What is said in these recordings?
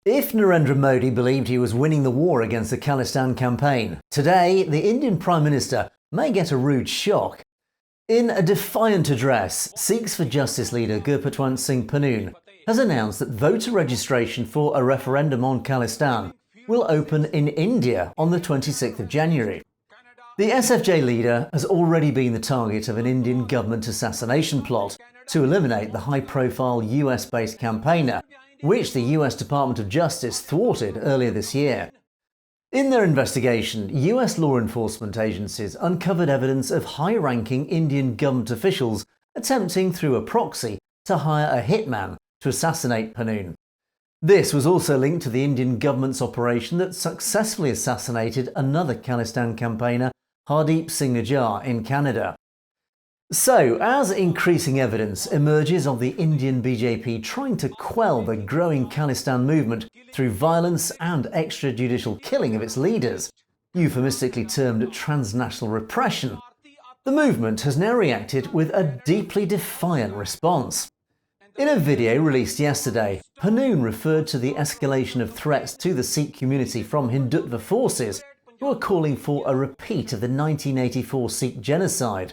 If Narendra Modi believed he was winning the war against the Khalistan campaign, today the Indian Prime Minister may get a rude shock. In a defiant address, Sikhs for Justice leader Gurpatwant Singh Pannun has announced that voter registration for a referendum on Khalistan will open in India on the 26th of January. The SFJ leader has already been the target of an Indian government assassination plot to eliminate the high-profile US-based campaigner, which the US Department of Justice thwarted earlier this year. In their investigation, US law enforcement agencies uncovered evidence of high-ranking Indian government officials attempting through a proxy to hire a hitman to assassinate Pannun. This was also linked to the Indian government's operation that successfully assassinated another Khalistan campaigner, Hardeep Singh Nijjar, in Canada. So, as increasing evidence emerges of the Indian BJP trying to quell the growing Khalistan movement through violence and extrajudicial killing of its leaders, euphemistically termed transnational repression, the movement has now reacted with a deeply defiant response. In a video released yesterday, Pannun referred to the escalation of threats to the Sikh community from Hindutva forces who are calling for a repeat of the 1984 Sikh genocide.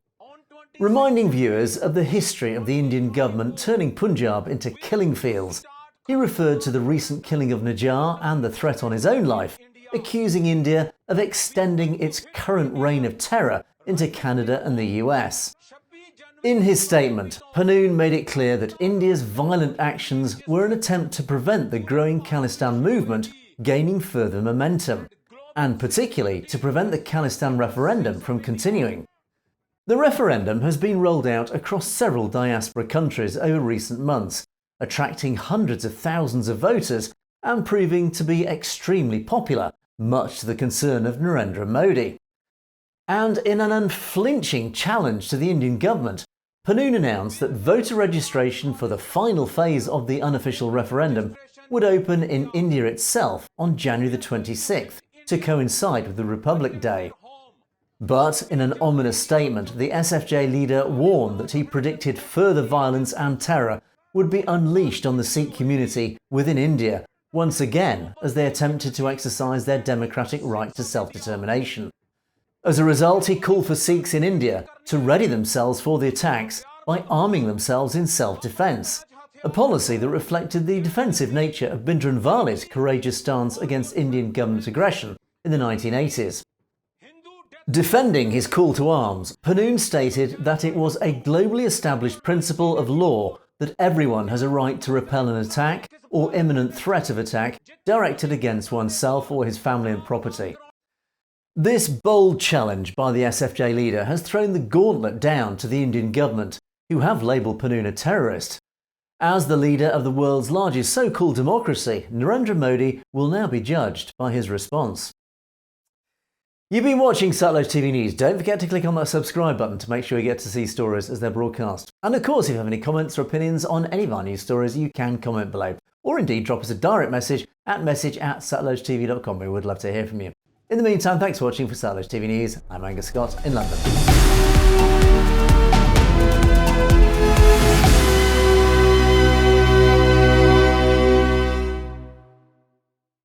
Reminding viewers of the history of the Indian government turning Punjab into killing fields, he referred to the recent killing of Nijjar and the threat on his own life, accusing India of extending its current reign of terror into Canada and the US. In his statement, Pannun made it clear that India's violent actions were an attempt to prevent the growing Khalistan movement gaining further momentum, and particularly to prevent the Khalistan referendum from continuing. The referendum has been rolled out across several diaspora countries over recent months, attracting hundreds of thousands of voters and proving to be extremely popular, much to the concern of Narendra Modi. And in an unflinching challenge to the Indian government, Pannun announced that voter registration for the final phase of the unofficial referendum would open in India itself on January the 26th, to coincide with the Republic Day. But in an ominous statement, the SFJ leader warned that he predicted further violence and terror would be unleashed on the Sikh community within India, once again as they attempted to exercise their democratic right to self-determination. As a result, he called for Sikhs in India to ready themselves for the attacks by arming themselves in self-defence, a policy that reflected the defensive nature of Bhindranwale's courageous stance against Indian government aggression in the 1980s. Defending his call to arms, Pannun stated that it was a globally established principle of law that everyone has a right to repel an attack or imminent threat of attack directed against oneself or his family and property. This bold challenge by the SFJ leader has thrown the gauntlet down to the Indian government, who have labelled Pannun a terrorist. As the leader of the world's largest so-called democracy, Narendra Modi will now be judged by his response. You've been watching Satluj TV News. Don't forget to click on that subscribe button to make sure you get to see stories as they're broadcast. And of course, if you have any comments or opinions on any of our news stories, you can comment below. Or indeed drop us a direct message at message@satlujtv.com. We would love to hear from you. In the meantime, thanks for watching for Satluj TV News. I'm Angus Scott in London.